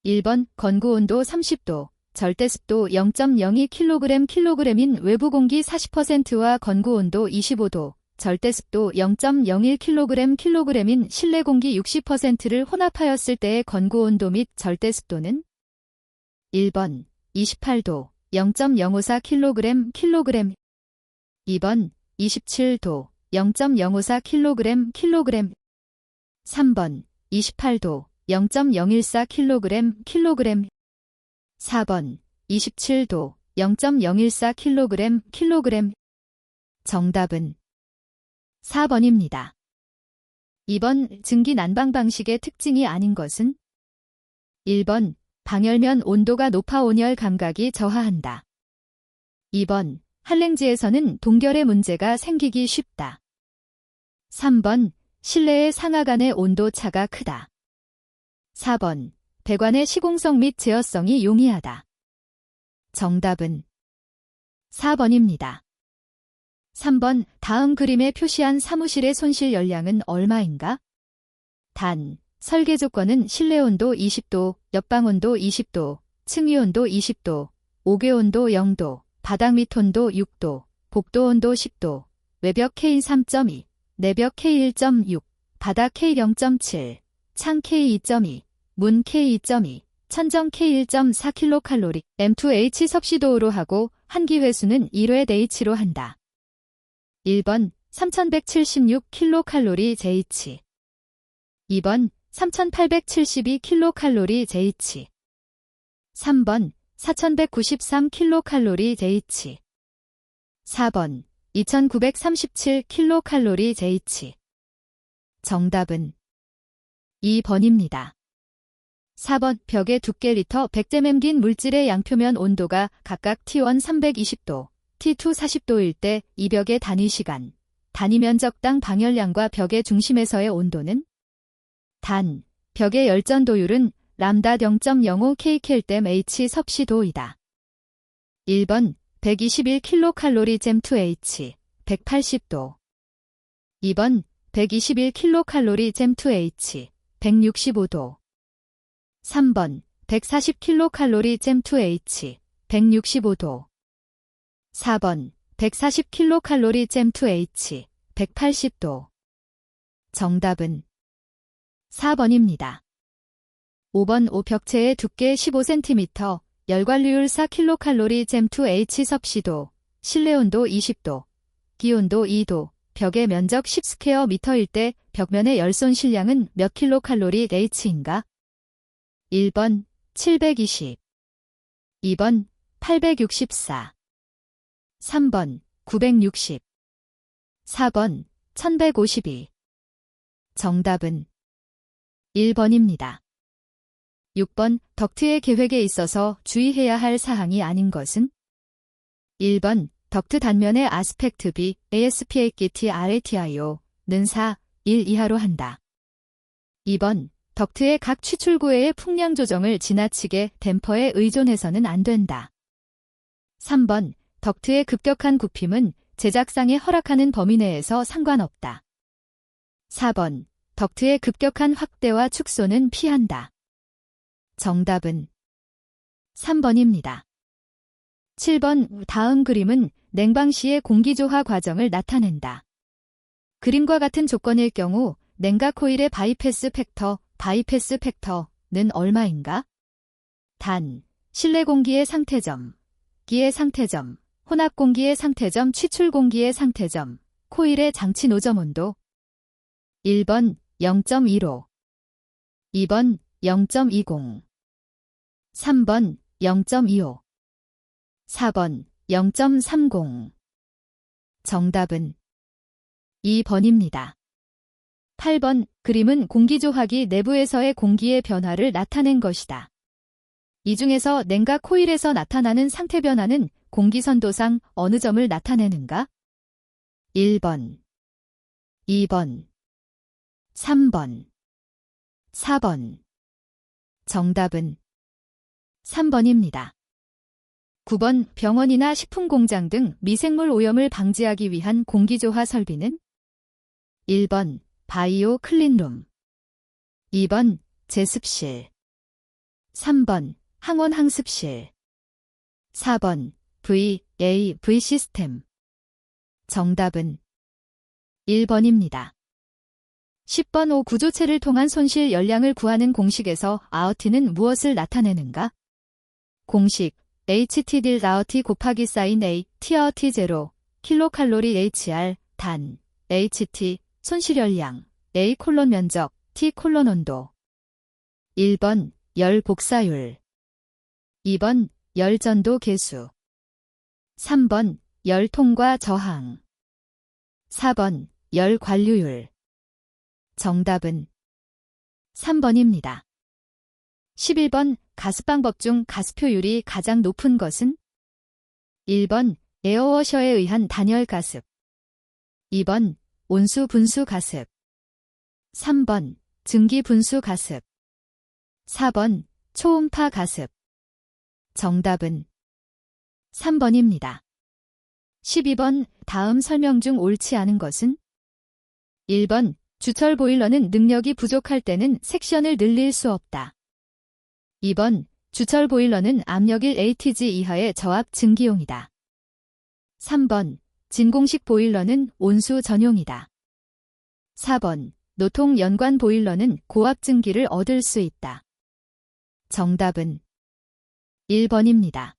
1번 건구온도 30도, 절대습도 0.02kg/kg인 외부 공기 40%와 건구온도 25도, 절대습도 0.01kg/kg인 실내 공기 60%를 혼합하였을 때의 건구온도 및 절대습도는 1번 28도 0.054kg/kg, 2번 27도 0.054kg/kg, 3번 28도 0.014kg/kg, 4번 27도 0.014kg/kg. 정답은 4번입니다. 2번 증기 난방 방식의 특징이 아닌 것은 1번 방열면 온도가 높아 온열 감각이 저하한다. 2번 한랭지에서는 동결의 문제가 생기기 쉽다. 3번 실내의 상하 간의 온도 차가 크다. 4번 배관의 시공성 및 제어성이 용이하다. 정답은 4번입니다. 3번 다음 그림에 표시한 사무실의 손실 열량은 얼마인가? 단, 설계 조건은 실내 온도 20도, 옆방 온도 20도, 층위 온도 20도, 옥외 온도 0도, 바닥 밑 온도 6도, 복도 온도 10도, 외벽 K 3.2, 내벽 K 1.6, 바닥 K 0.7, 창 K 2.2, 문 K 2.2, 천정 K 1.4kcal, M2H 섭씨도우로 하고 한기 회수는 1회 H로 한다. 1번 3176kcal JH, 2번 3872kcal JH, 3번 4193kcal JH, 4번 2937kcal JH. 정답은 2번입니다. 4번 벽의 두께 리터 100잼 긴 물질의 양표면 온도가 각각 T1 320도, T2 40도일 때 이 벽의 단위 시간, 단위 면적당 방열량과 벽의 중심에서의 온도는 단, 벽의 열전도율은 람다 0.05kcal H 섭씨도이다. 1번 121kcal 잼2H 180도, 2번 121kcal 잼2H 165도, 3번 140kcal 잼2H 165도, 4번 140kcal 잼2H 180도. 정답은 4번입니다. 5번 오벽체의 두께 15cm, 열관리율 4kcal 잼2H 섭씨도, 실내온도 20도, 기온도 2도, 벽의 면적 10스퀘어미터일 때 벽면의 열손실량은 몇 킬로칼로리 H인가? 1번 720, 2번 864, 3번 960, 4번 1152. 정답은 1번입니다. 6번 덕트의 계획에 있어서 주의해야 할 사항이 아닌 것은 1번 덕트 단면의 아스펙트 B, ASPAKT RATIO는 4, 1 이하로 한다. 2번 덕트의 각 취출구에의 풍량 조정을 지나치게 댐퍼에 의존해서는 안 된다. 3번 덕트의 급격한 굽힘은 제작상에 허락하는 범위 내에서 상관없다. 4번 덕트의 급격한 확대와 축소는 피한다. 정답은 3번입니다. 7번 다음 그림은 냉방 시의 공기조화 과정을 나타낸다. 그림과 같은 조건일 경우 냉각 코일의 바이패스 팩터는 얼마인가? 단, 실내 공기의 상태점, 기의 상태점, 혼합 공기의 상태점, 취출 공기의 상태점, 코일의 장치 노점 온도. 1번 0.15, 2번 0.20, 3번 0.25, 4번 0.30. 정답은 2번입니다. 8번 그림은 공기조화기 내부에서의 공기의 변화를 나타낸 것이다. 이 중에서 냉각 코일에서 나타나는 상태 변화는 공기선도상 어느 점을 나타내는가? 1번, 2번, 3번, 4번. 정답은 3번입니다. 9번 병원이나 식품공장 등 미생물 오염을 방지하기 위한 공기조화 설비는 1번 바이오 클린룸, 2번 제습실, 3번 항원 항습실. 4번 VAV 시스템. 정답은 1번입니다. 10번 오 구조체를 통한 손실 열량을 구하는 공식에서 아우티는 무엇을 나타내는가? 공식 HT딜 아우티 곱하기 사인 A T 아우티 0 킬로칼로리 HR 단 HT 손실 열량 A 콜론 면적 T 콜론 온도. 1번 열 복사율. 2번 열 전도 계수. 3번 열 통과 저항. 4번 열 관류율. 정답은 3번입니다. 11번 가습방법 중 가습효율이 가장 높은 것은? 1번 에어워셔에 의한 단열 가습. 2번 온수 분수 가습. 3번 증기 분수 가습. 4번 초음파 가습. 정답은 3번입니다. 12번 다음 설명 중 옳지 않은 것은? 1번 주철 보일러는 능력이 부족할 때는 섹션을 늘릴 수 없다. 2번 주철 보일러는 압력 1 ATG 이하의 저압 증기용이다. 3번 진공식 보일러는 온수 전용이다. 4번 노통 연관 보일러는 고압 증기를 얻을 수 있다. 정답은 1번입니다.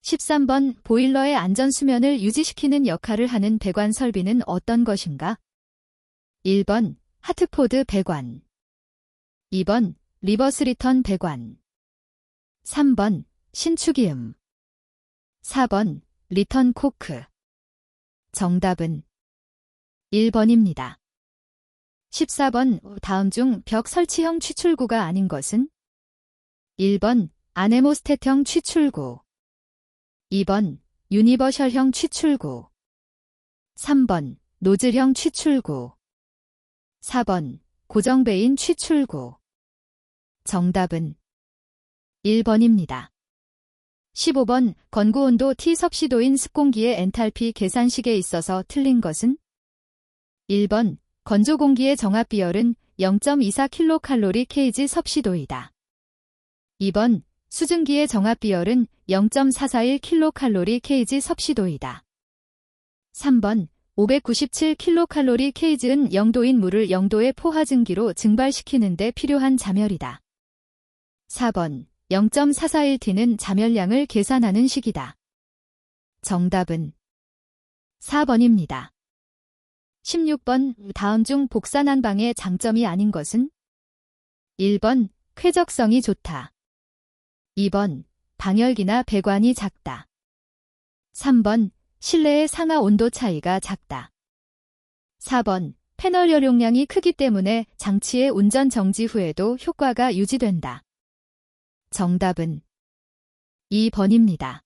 13번 보일러의 안전 수면을 유지시키는 역할을 하는 배관 설비는 어떤 것인가? 1번 하트포드 배관. 2번 리버스 리턴 배관. 3번 신축이음. 4번 리턴 코크. 정답은 1번입니다. 14번 다음 중 벽 설치형 취출구가 아닌 것은? 1번 아네모스텟형 취출구. 2번 유니버셜형 취출구. 3번 노즐형 취출구. 4번 고정배인 취출구. 정답은 1번입니다. 15번 건구온도 T 섭씨도인 습공기의 엔탈피 계산식에 있어서 틀린 것은? 1번 건조공기의 정압비열은 0.24kcal 섭씨도이다. 2번 수증기의 정압비열은 0.441kcal 섭씨도이다. 3번 597kcal 은 0도인 물을 0도의 포화증기로 증발시키는 데 필요한 자멸이다. 4번 0.441T는 자멸량을 계산하는 식이다. 정답은 4번입니다. 16번 다음 중 복사난방의 장점이 아닌 것은? 1번 쾌적성이 좋다. 2번 방열기나 배관이 작다. 3번 실내의 상하 온도 차이가 작다. 4번 패널 열용량이 크기 때문에 장치의 운전 정지 후에도 효과가 유지된다. 정답은 2번입니다.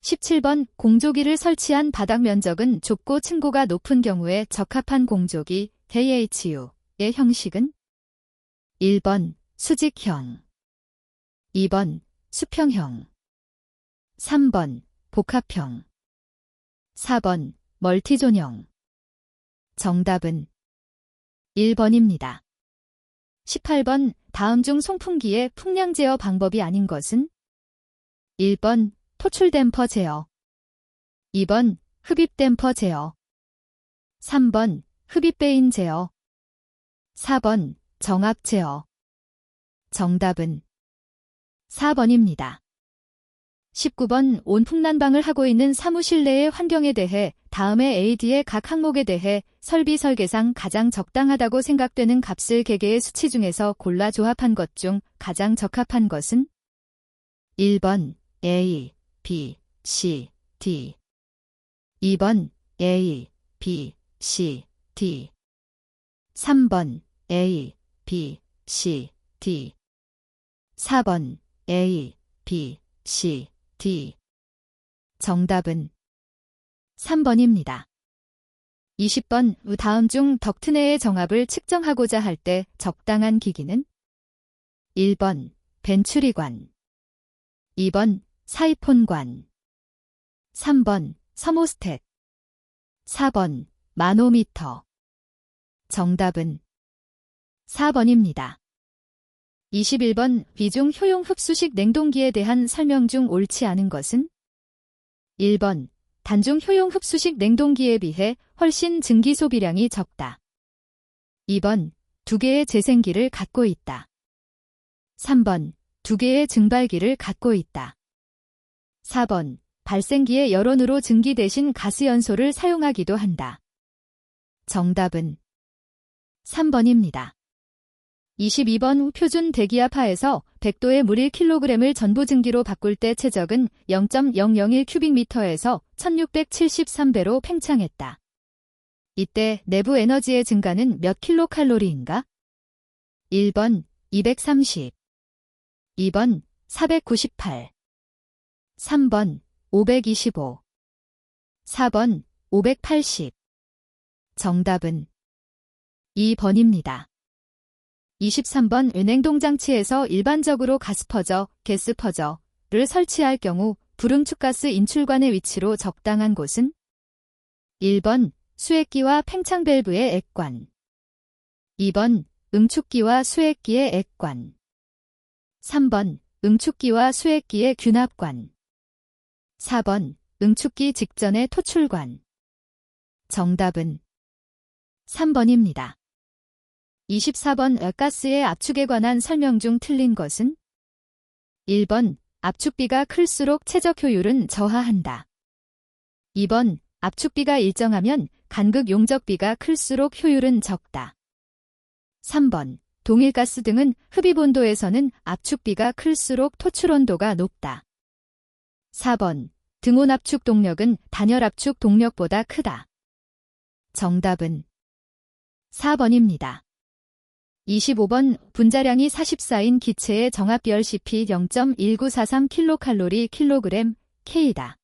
17번 공조기를 설치한 바닥 면적은 좁고 층고가 높은 경우에 적합한 공조기 KHU의 형식은? 1번 수직형. 2번 수평형. 3번 복합형. 4번 멀티존형. 정답은 1번입니다. 18번 다음 중 송풍기의 풍량 제어 방법이 아닌 것은? 1번 토출 댐퍼 제어. 2번 흡입 댐퍼 제어. 3번 흡입 베인 제어. 4번 정압 제어. 정답은 4번입니다. 19번 온풍난방을 하고 있는 사무실 내의 환경에 대해 다음의 AD의 각 항목에 대해 설비 설계상 가장 적당하다고 생각되는 값을 개개의 수치 중에서 골라 조합한 것 중 가장 적합한 것은? 1번 A, B, C, D. 2번 A, B, C, D. 3번 A, B, C, D. 4번 A, B, C, D. 정답은 3번입니다. 20번 다음 중 덕트 내의 정압을 측정하고자 할 때 적당한 기기는? 1번 벤츄리관. 2번 사이폰관. 3번 서모스텟. 4번 마노미터. 정답은 4번입니다. 21번 비중 효용 흡수식 냉동기에 대한 설명 중 옳지 않은 것은? 1번 단중 효용 흡수식 냉동기에 비해 훨씬 증기 소비량이 적다. 2번 2개의 재생기를 갖고 있다. 3번 2개의 증발기를 갖고 있다. 4번 발생기의 열원으로 증기 대신 가스연소를 사용하기도 한다. 정답은 3번입니다. 22번 표준 대기압 하에서 100도의 물 1kg을 전부 증기로 바꿀 때 최적은 0.001큐빅미터에서 1673배로 팽창했다. 이때 내부 에너지의 증가는 몇 킬로칼로리인가? 1번 230, 2번 498, 3번 525, 4번 580. 정답은 2번입니다. 23번 냉동장치에서 일반적으로 가스퍼저, 게스퍼저를 설치할 경우 불응축가스 인출관의 위치로 적당한 곳은? 1번 수액기와 팽창밸브의 액관, 2번 응축기와 수액기의 액관, 3번 응축기와 수액기의 균합관, 4번 응축기 직전의 토출관. 정답은 3번입니다. 24번 가스의 압축에 관한 설명 중 틀린 것은? 1번 압축비가 클수록 최적 효율은 저하한다. 2번 압축비가 일정하면 간극 용적비가 클수록 효율은 적다. 3번 동일가스 등은 흡입온도에서는 압축비가 클수록 토출온도가 높다. 4번 등온압축 동력은 단열압축 동력보다 크다. 정답은 4번입니다. 25번 분자량이 44인 기체의 정합비열 CP 0.1943kcal kg K이다.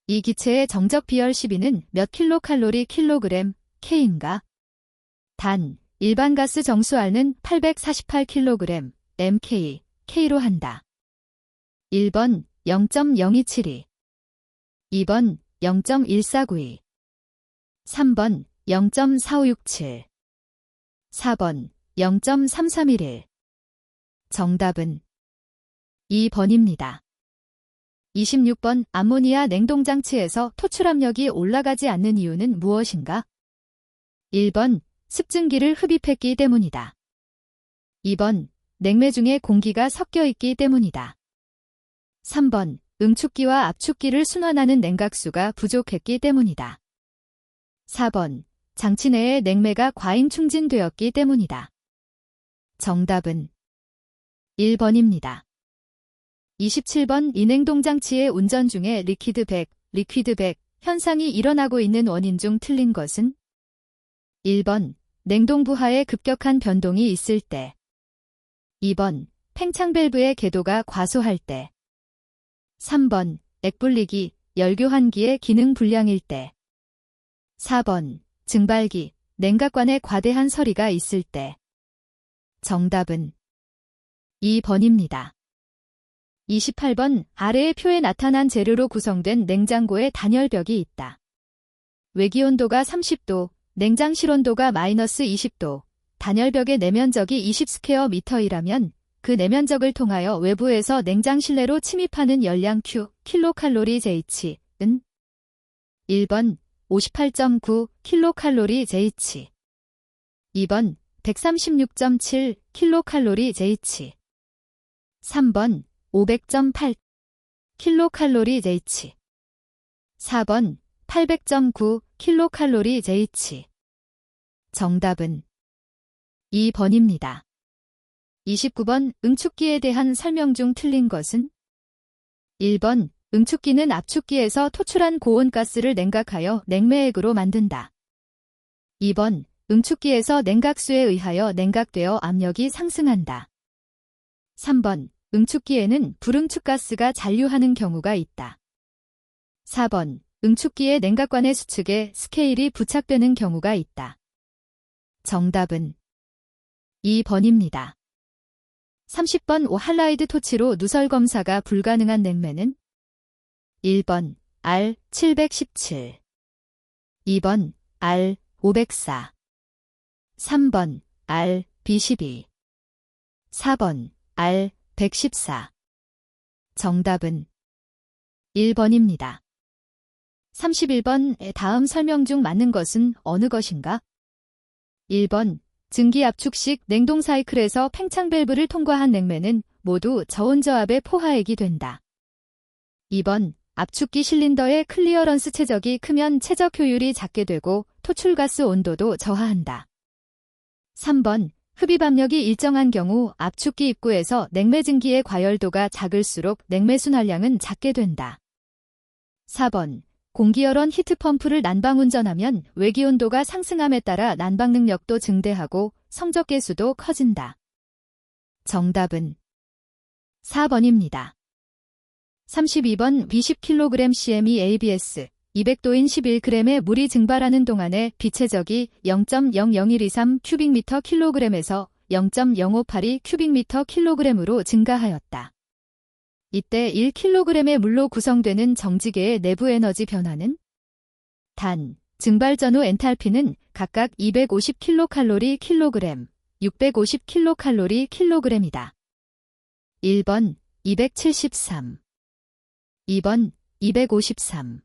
이 기체의 정적 비열 12는 몇 kcal kg K인가? 단, 일반 가스 정수 R는 848kg mK, K로 한다. 1번 0.0272, 2번 0.1492, 3번 0.4567, 4번 0.3311. 정답은 2번입니다. 26번 암모니아 냉동장치에서 토출압력이 올라가지 않는 이유는 무엇인가? 1번 습증기를 흡입했기 때문이다. 2번 냉매 중에 공기가 섞여 있기 때문이다. 3번 응축기와 압축기를 순환하는 냉각수가 부족했기 때문이다. 4번 장치 내에 냉매가 과잉 충진되었기 때문이다. 정답은 1번입니다. 27번 이 냉동장치의 운전 중에 리퀴드백 현상이 일어나고 있는 원인 중 틀린 것은? 1번 냉동부하의 급격한 변동이 있을 때, 2번 팽창밸브의 궤도가 과소할 때, 3번 액분리기, 열교환기의 기능 불량일 때, 4번 증발기, 냉각관에 과대한 서리가 있을 때. 정답은 2번입니다. 28번 아래의 표에 나타난 재료로 구성된 냉장고에 단열벽이 있다. 외기온도가 30도, 냉장실온도가 -20도, 단열벽의 내면적이 20스퀘어미터이라면 그 내면적을 통하여 외부에서 냉장 실내로 침입하는 열량 Q, kJh은? 1번 58.9 kcal/J, 2번 136.7 kcal/J, 3번 500.8 kcal/J, 4번 800.9 kcal/J. 정답은 2번입니다. 29번 응축기에 대한 설명 중 틀린 것은? 1번 응축기는 압축기에서 토출한 고온가스를 냉각하여 냉매액으로 만든다. 2번 응축기에서 냉각수에 의하여 냉각되어 압력이 상승한다. 3번 응축기에는 불응축가스가 잔류하는 경우가 있다. 4번 응축기의 냉각관의 수축에 스케일이 부착되는 경우가 있다. 정답은 2번입니다. 30번 오할라이드 토치로 누설 검사가 불가능한 냉매는? 1번 R717, 2번 R504, 3번 R B12, 4번 R114. 정답은 1번입니다. 31번 다음 설명 중 맞는 것은 어느 것인가? 1번 증기압축식 냉동 사이클에서 팽창 밸브를 통과한 냉매는 모두 저온저압의 포화액이 된다. 2번 압축기 실린더의 클리어런스 최적이 크면 최적 효율이 작게 되고 토출가스 온도도 저하한다. 3번 흡입 압력이 일정한 경우 압축기 입구에서 냉매 증기의 과열도가 작을수록 냉매 순환량은 작게 된다. 4번 공기열원 히트펌프를 난방 운전하면 외기온도가 상승함에 따라 난방 능력도 증대하고 성적 개수도 커진다. 정답은 4번입니다. 32번 B10kg CME ABS 200도인 11g의 물이 증발하는 동안에 비체적이 0.00123 큐빅미터 킬로그램에서 0.058이 큐빅미터 킬로그램으로 증가하였다. 이때 1kg의 물로 구성되는 정지계의 내부 에너지 변화는? 단, 증발 전후 엔탈피는 각각 250kcal 킬로그램, 650kcal 킬로그램이다. 1번 273, 2번 253,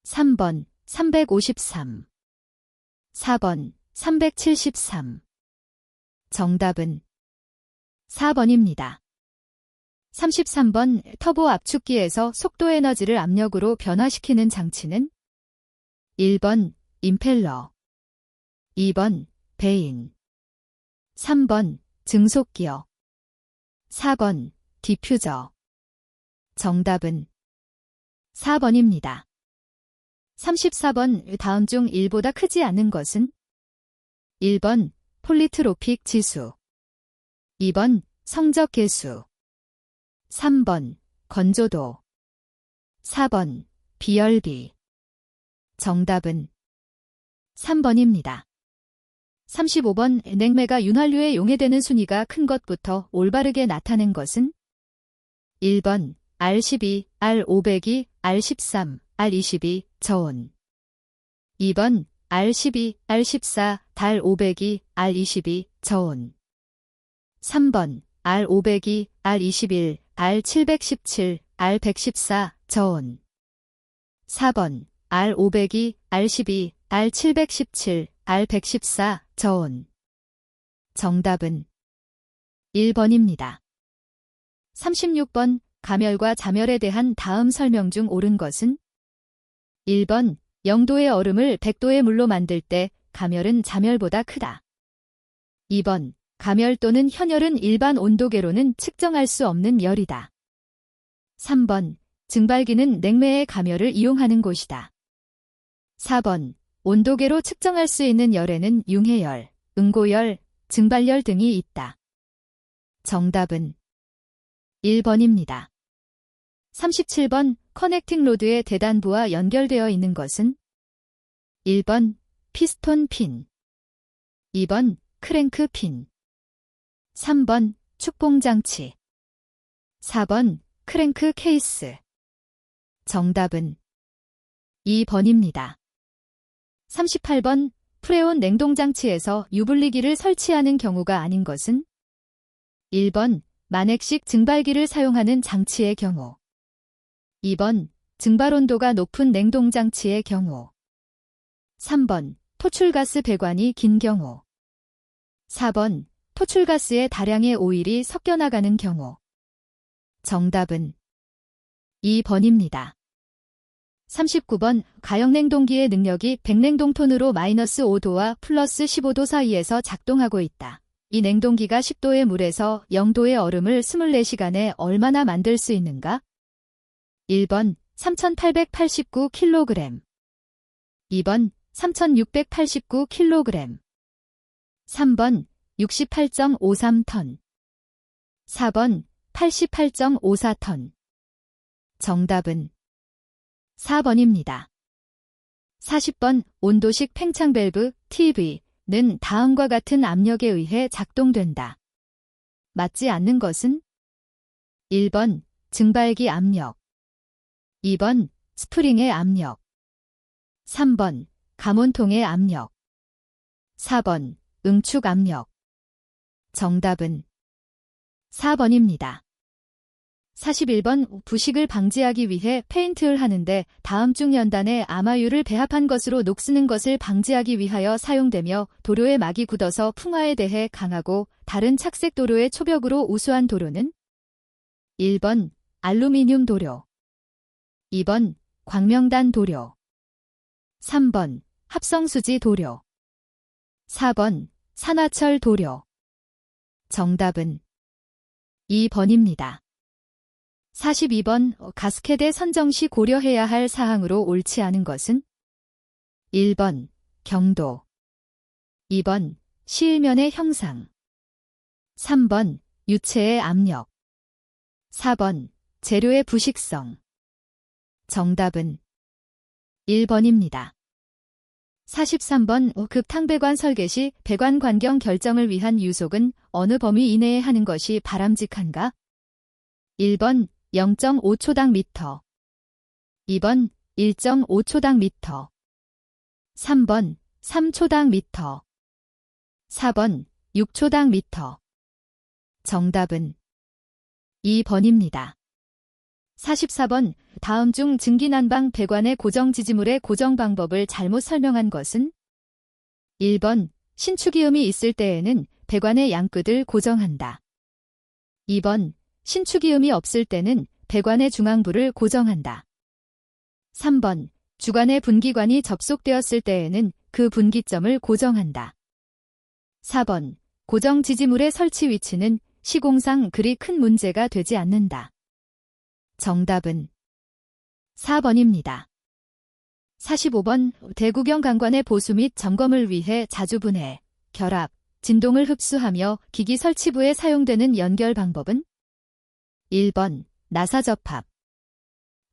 3번 353, 4번 373. 정답은 4번입니다. 33번 터보 압축기에서 속도 에너지를 압력으로 변화시키는 장치는? 1번 임펠러, 2번 베인, 3번 증속기어, 4번 디퓨저. 정답은 4번입니다. 34번 다음 중 1보다 크지 않은 것은? 1번 폴리트로픽 지수, 2번 성적 계수, 3번 건조도, 4번 비열비. 정답은 3번입니다. 35번 냉매가 윤활유에 용해되는 순위가 큰 것부터 올바르게 나타낸 것은? 1번 R12, R502, R13, R22 저온, 2번 R12, R14, 달502, R22 저온, 3번 R502, R21, R717, R114 저온, 4번 R502, R12, R717, R114 저온. 정답은 1번입니다. 36번 가멸과 자멸에 대한 다음 설명 중 옳은 것은? 1번 0도의 얼음을 100도의 물로 만들 때 가멸은 자멸보다 크다. 2번 가멸 또는 현열은 일반 온도계로는 측정할 수 없는 열이다. 3번 증발기는 냉매의 가멸을 이용하는 곳이다. 4번 온도계로 측정할 수 있는 열에는 융해열, 응고열, 증발열 등이 있다. 정답은 1번입니다. 37번 커넥팅 로드의 대단부와 연결되어 있는 것은? 1번 피스톤 핀, 2번 크랭크 핀, 3번 축봉장치, 4번 크랭크 케이스. 정답은 2번입니다. 38번 프레온 냉동장치에서 유분리기를 설치하는 경우가 아닌 것은? 1번 만액식 증발기를 사용하는 장치의 경우, 2번 증발온도가 높은 냉동장치의 경우, 3번 토출가스 배관이 긴 경우, 4번 토출가스에 다량의 오일이 섞여 나가는 경우. 정답은 2번입니다. 39번 가역냉동기의 능력이 100냉동톤으로 -5도와 +15도 사이에서 작동하고 있다. 이 냉동기가 10도의 물에서 0도의 얼음을 24시간에 얼마나 만들 수 있는가? 1번 3889kg, 2번 3689kg, 3번 68.53톤, 4번 88.54톤. 정답은 4번입니다. 40번 온도식 팽창 밸브 TV는 다음과 같은 압력에 의해 작동된다. 맞지 않는 것은? 1번 증발기 압력, 2번 스프링의 압력, 3번 감온통의 압력, 4번 응축 압력. 정답은 4번입니다. 41번 부식을 방지하기 위해 페인트를 하는데 다음 중 연단에 아마유를 배합한 것으로 녹쓰는 것을 방지하기 위하여 사용되며 도료의 막이 굳어서 풍화에 대해 강하고 다른 착색 도료의 초벽으로 우수한 도료는 1번 알루미늄 도료, 2번 광명단 도료, 3번 합성수지 도료, 4번 산화철 도료. 정답은 2번입니다. 42번 가스켓의 선정 시 고려해야 할 사항으로 옳지 않은 것은 1번 경도, 2번 시일면의 형상, 3번 유체의 압력, 4번 재료의 부식성. 정답은 1번입니다. 43번 급탕배관 설계 시 배관 관경 결정을 위한 유속은 어느 범위 이내에 하는 것이 바람직한가? 1번 0.5초당 미터, 2번 1.5초당 미터, 3번 3초당 미터, 4번 6초당 미터. 정답은 2번입니다. 44번 다음 중 증기난방 배관의 고정 지지물의 고정 방법을 잘못 설명한 것은 1번 신축이음이 있을 때에는 배관의 양끝을 고정한다. 2번 신축이음이 없을 때는 배관의 중앙부를 고정한다. 3번 주관의 분기관이 접속되었을 때에는 그 분기점을 고정한다. 4번 고정 지지물의 설치 위치는 시공상 그리 큰 문제가 되지 않는다. 정답은 4번입니다. 45번 대구경 강관의 보수 및 점검을 위해 자주 분해, 결합, 진동을 흡수하며 기기 설치부에 사용되는 연결 방법은 1번 나사 접합,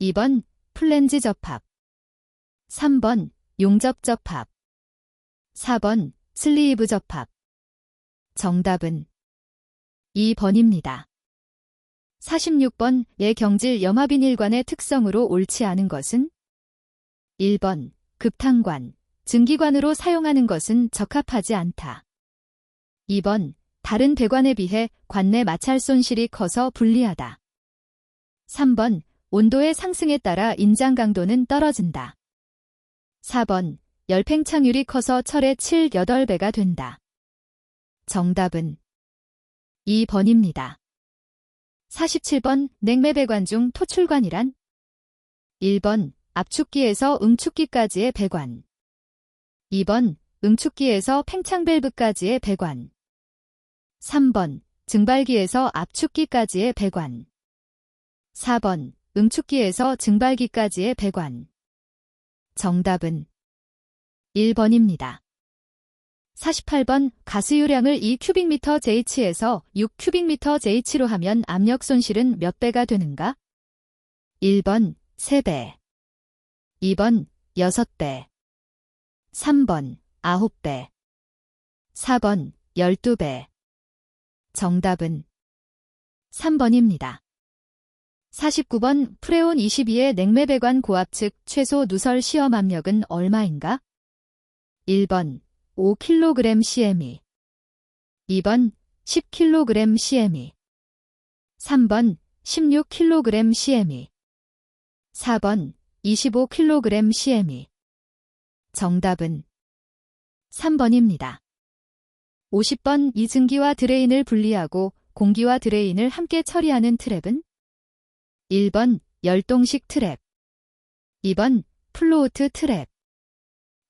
2번 플랜지 접합, 3번 용접 접합, 4번 슬리브 접합. 정답은 2번입니다. 46번 예경질 염화비닐관의 특성으로 옳지 않은 것은 1번 급탕관, 증기관으로 사용하는 것은 적합하지 않다. 2번 다른 배관에 비해 관내 마찰 손실이 커서 불리하다. 3번 온도의 상승에 따라 인장 강도는 떨어진다. 4번 열팽창률이 커서 철의 7, 8배가 된다. 정답은 2번입니다. 47번 냉매배관 중 토출관이란 1번 압축기에서 응축기까지의 배관, 2번 응축기에서 팽창밸브까지의 배관, 3번 증발기에서 압축기까지의 배관, 4번 응축기에서 증발기까지의 배관. 정답은 1번입니다. 48번 가스유량을 2큐빅미터 J에서 6큐빅미터 J로 하면 압력 손실은 몇 배가 되는가? 1번 3배, 2번 6배, 3번 9배, 4번 12배. 정답은 3번입니다. 49번 프레온 22의 냉매배관 고압 측 최소 누설 시험 압력은 얼마인가? 1번 5kg CME, 2번 10kg CME, 3번 16kg CME, 4번 25kg CME. 정답은 3번입니다. 50번 이증기와 드레인을 분리하고 공기와 드레인을 함께 처리하는 트랩은 1번 열동식 트랩, 2번 플로우트 트랩,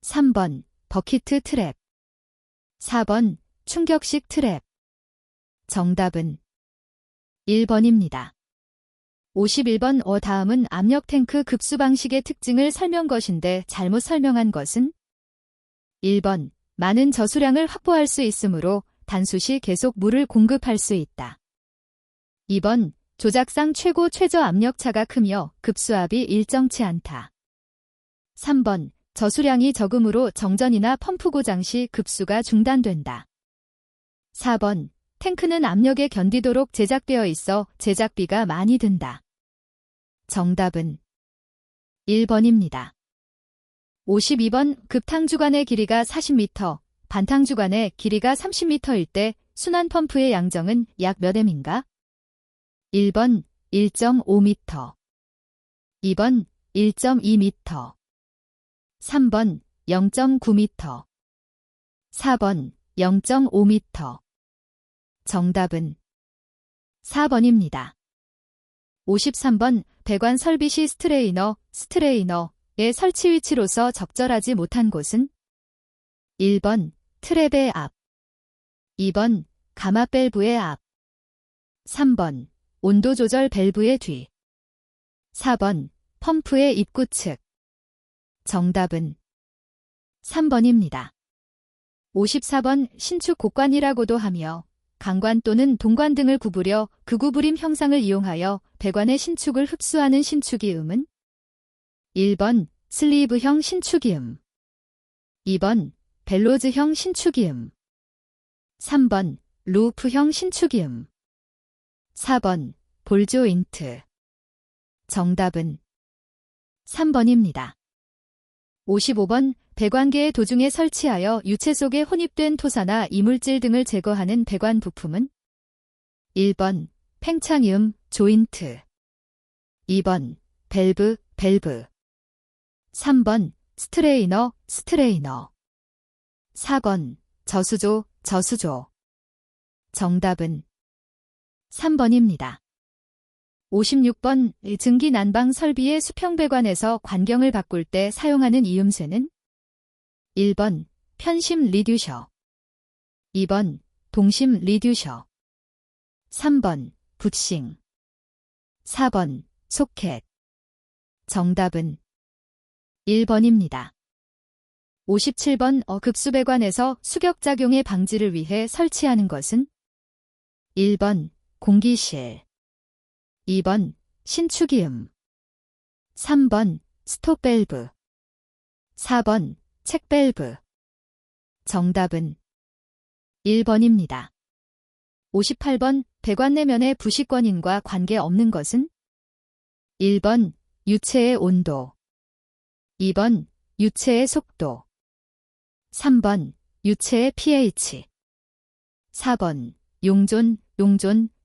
3번 버키트 트랩, 4번 충격식 트랩. 정답은 1번입니다. 51번 다음은 압력 탱크 급수 방식의 특징을 설명 것인데 잘못 설명한 것은 1번 많은 저수량을 확보할 수 있으므로 단수 시 계속 물을 공급할 수 있다. 2번 조작상 최고 최저 압력차가 크며 급수압이 일정치 않다. 3번 저수량이 적음으로 정전이나 펌프 고장 시 급수가 중단된다. 4번 탱크는 압력에 견디도록 제작되어 있어 제작비가 많이 든다. 정답은 1번입니다. 52번 급탕주관의 길이가 40m, 반탕주관의 길이가 30m일 때 순환 펌프의 양정은 약 몇 M인가? 1번 1.5m, 2번 1.2m, 3번 0.9m, 4번 0.5m. 정답은 4번입니다. 53번 배관 설비 시 스트레이너의 설치 위치로서 적절하지 못한 곳은 1번 트랩의 앞, 2번 가마 밸브의 앞, 3번 온도 조절 밸브의 뒤, 4번 펌프의 입구 측. 정답은 3번입니다. 54번 신축 곡관이라고도 하며 강관 또는 동관 등을 구부려 그 구부림 형상을 이용하여 배관의 신축을 흡수하는 신축이음은 1번 슬리브형 신축이음, 2번 벨로즈형 신축이음, 3번 루프형 신축이음, 4번 볼조인트. 정답은 3번입니다. 55번 배관계의 도중에 설치하여 유체 속에 혼입된 토사나 이물질 등을 제거하는 배관 부품은 1번 팽창이음 조인트, 2번 밸브 3번 스트레이너 4번 저수조. 정답은 3번입니다. 56번 증기 난방 설비의 수평 배관에서 관경을 바꿀 때 사용하는 이음새는 1번 편심 리듀셔, 2번 동심 리듀셔, 3번 붓싱, 4번 소켓. 정답은 1번입니다. 57번 급수배관에서 수격작용의 방지를 위해 설치하는 것은 1번 공기실, 2번 신축이음, 3번 스톱밸브, 4번 책밸브. 정답은 1번입니다. 58번 배관 내면의 부식권인과 관계없는 것은 1번 유체의 온도, 2번 유체의 속도, 3번 유체의 pH, 4번 용존,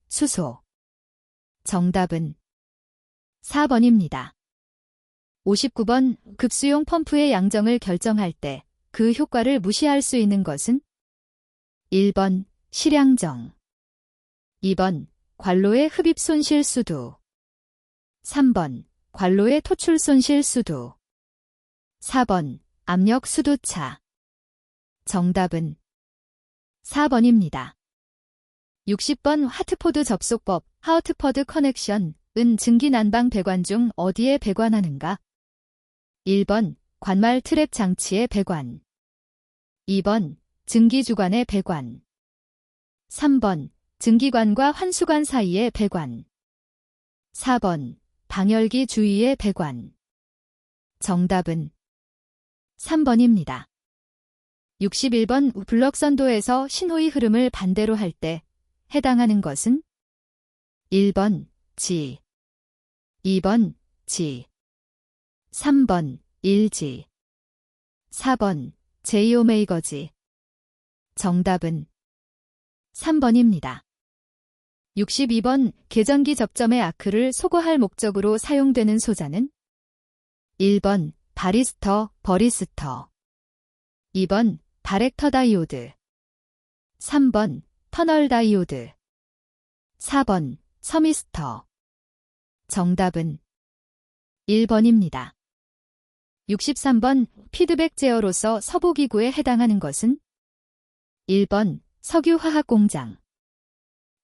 수소. 정답은 4번입니다. 59번 급수용 펌프의 양정을 결정할 때 그 효과를 무시할 수 있는 것은 1번 실양정, 2번 관로의 흡입 손실 수도, 3번 관로의 토출 손실 수도, 4번 압력 수도차. 정답은 4번입니다. 60번 하트포드 접속법 하우트퍼드 커넥션은 증기 난방 배관 중 어디에 배관하는가? 1번 관말 트랩 장치의 배관, 2번 증기주관의 배관, 3번 증기관과 환수관 사이의 배관, 4번 방열기 주위의 배관. 정답은 3번입니다. 61번 블럭 선도에서 신호의 흐름을 반대로 할 때 해당하는 것은 1번 G, 2번 G, 3번 1G, 4번 J오메이거지. 정답은 3번입니다. 62번 계전기 접점의 아크를 소거할 목적으로 사용되는 소자는 1번 버리스터, 2번 바렉터 다이오드, 3번 터널 다이오드, 4번 서미스터. 정답은 1번입니다. 63번 피드백 제어로서 서부기구에 해당하는 것은 1번 석유화학공장,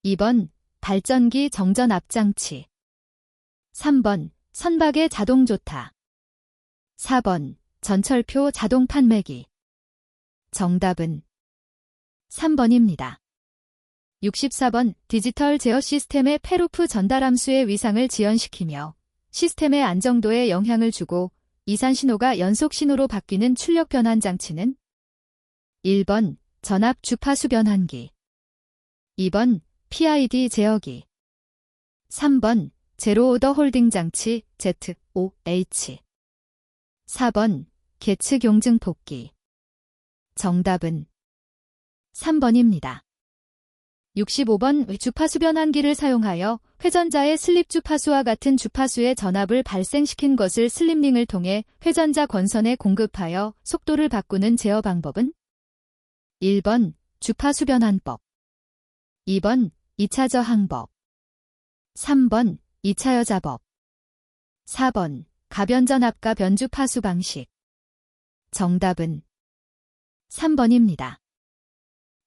2번 발전기 정전 앞장치, 3번 선박의 자동조타, 4번 전철표 자동 판매기. 정답은 3번입니다. 64번 디지털 제어 시스템의 패루프 전달 함수의 위상을 지연시키며 시스템의 안정도에 영향을 주고 이산 신호가 연속 신호로 바뀌는 출력 변환 장치는 1번 전압 주파수 변환기, 2번 PID 제어기, 3번 제로 오더 홀딩 장치 ZOH, 4번 계측 용증 복기. 정답은 3번입니다. 65번 주파수 변환기를 사용하여 회전자의 슬립 주파수와 같은 주파수의 전압을 발생시킨 것을 슬립링을 통해 회전자 권선에 공급하여 속도를 바꾸는 제어 방법은 1번 주파수 변환법, 2번 2차 저항법, 3번 2차 여자법, 4번 가변전압과 변주파수 방식. 정답은 3번입니다.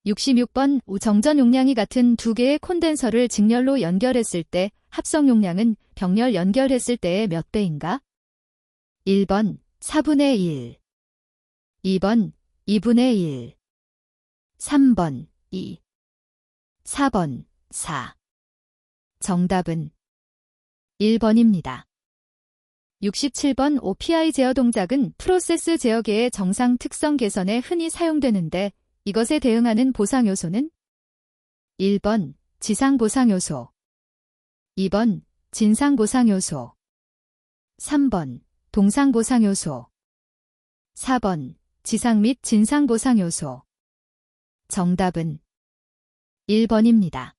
66번 정전 용량이 같은 두 개의 콘덴서를 직렬로 연결했을 때 합성 용량은 병렬 연결했을 때의 몇 배인가? 1번 4분의 1, 2번 2분의 1, 3번 2, 4번 4. 정답은 1번입니다. 67번 OPI 제어 동작은 프로세스 제어계의 정상 특성 개선에 흔히 사용되는데 이것에 대응하는 보상 요소는 1번 지상 보상 요소, 2번 진상 보상 요소, 3번 동상 보상 요소, 4번 지상 및 진상 보상 요소. 정답은 1번입니다.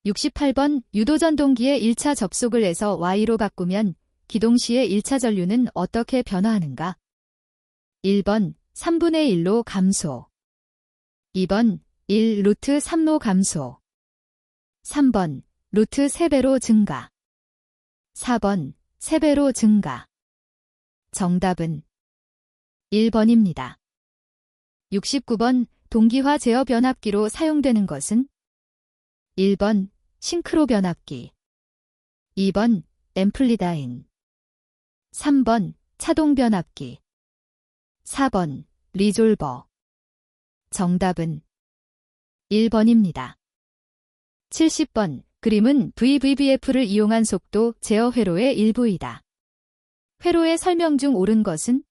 68번 유도전동기의 1차 접속을 해서 Y로 바꾸면 기동 시의 1차 전류는 어떻게 변화하는가? 1번 3분의 1로 감소, 2번 1 루트 3로 감소, 3번 루트 3배로 증가, 4번 3배로 증가. 정답은 1번입니다. 69번 동기화 제어 변압기로 사용되는 것은 1번 싱크로 변압기, 2번 앰플리다인, 3번 차동 변압기, 4번 리졸버. 정답은 1번입니다. 70번 그림은 VVBF를 이용한 속도 제어 회로의 일부이다. 회로의 설명 중 옳은 것은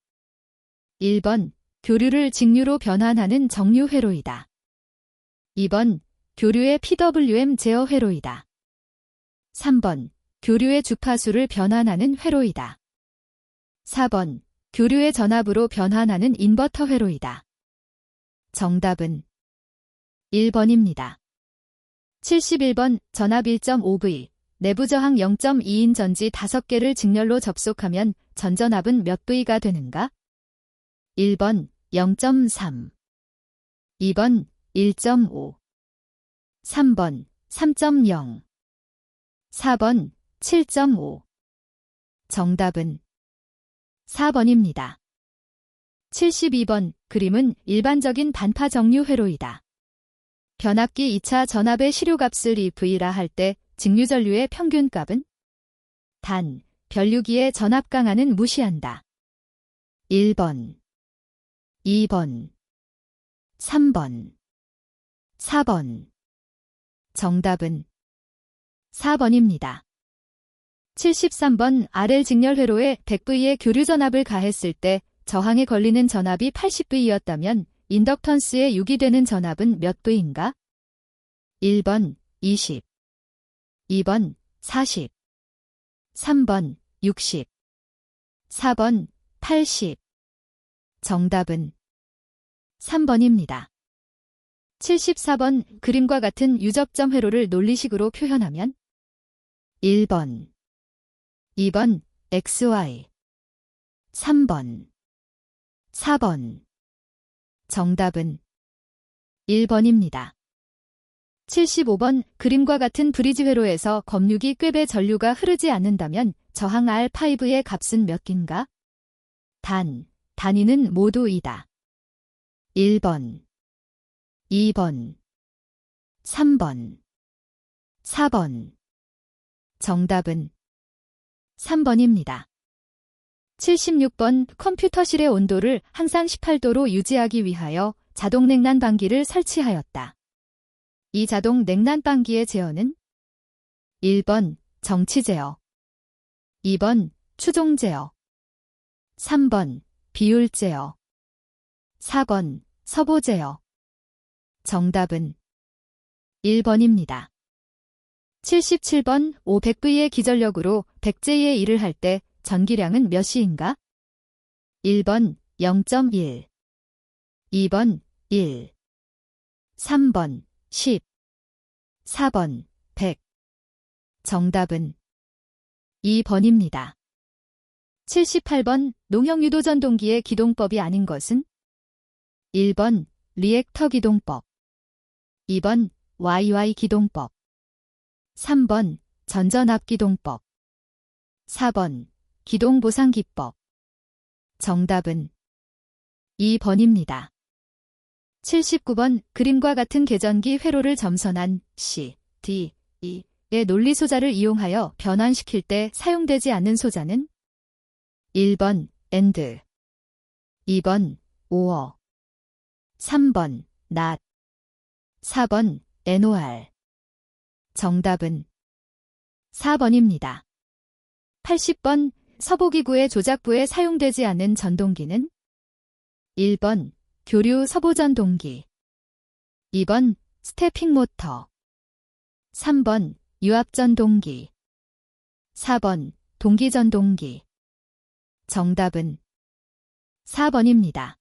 1번 교류를 직류로 변환하는 정류 회로이다. 2번 교류의 PWM 제어 회로이다. 3번 교류의 주파수를 변환하는 회로이다. 4번 교류의 전압으로 변환하는 인버터 회로이다. 정답은 1번입니다. 71번 전압 1.5V, 내부 저항 0.2인 전지 5개를 직렬로 접속하면 전전압은 몇 V가 되는가? 1번 0.3, 2번 1.5, 3번 3.0, 4번 7.5. 정답은 4번입니다. 72번 그림은 일반적인 반파 정류 회로이다. 변압기 2차 전압의 시료값을 EV라 할 때 직류전류의 평균값은? 단, 변류기의 전압 강하는 무시한다. 1번, 2번, 3번, 4번. 정답은 4번입니다. 73번 RL 직렬 회로에 100V의 교류 전압을 가했을 때 저항에 걸리는 전압이 80V였다면 인덕턴스에 유기되는 전압은 몇 V인가? 1번 20, 2번 40, 3번 60, 4번 80. 정답은 3번입니다. 74번 그림과 같은 유접점 회로를 논리식으로 표현하면 1번, 2번 XY, 3번, 4번. 정답은 1번입니다. 75번 그림과 같은 브리지 회로에서 검육이 꾀배 전류가 흐르지 않는다면 저항 R5의 값은 몇 개인가? 단위는 모두 2다. 1번, 2번, 3번, 4번. 정답은 3번입니다. 76번 컴퓨터실의 온도를 항상 18도로 유지하기 위하여 자동 냉난방기를 설치하였다. 이 자동 냉난방기의 제어는 1번 정치 제어, 2번 추종 제어, 3번 비율 제어, 4번 서보 제어. 정답은 1번입니다. 77번 500V의 기전력으로 100J의 일을 할 때 전기량은 몇 C인가? 1번 0.1, 2번 1, 3번 10, 4번 100. 정답은 2번입니다. 78번 농형유도 전동기의 기동법이 아닌 것은 1번 리액터 기동법, 2번 YY 기동법, 3번 전전압 기동법, 4번 기동보상기법. 정답은 2번입니다. 79번 그림과 같은 계전기 회로를 점선한 C, D, E의 논리 소자를 이용하여 변환시킬 때 사용되지 않는 소자는 1번 AND, 2번 OR, 3번 NOT, 4번 NOR. 정답은 4번입니다. 80번 서보기구의 조작부에 사용되지 않는 전동기는 1번 교류 서보전동기, 2번 스태핑 모터, 3번 유압전동기, 4번 동기전동기. 정답은 4번입니다.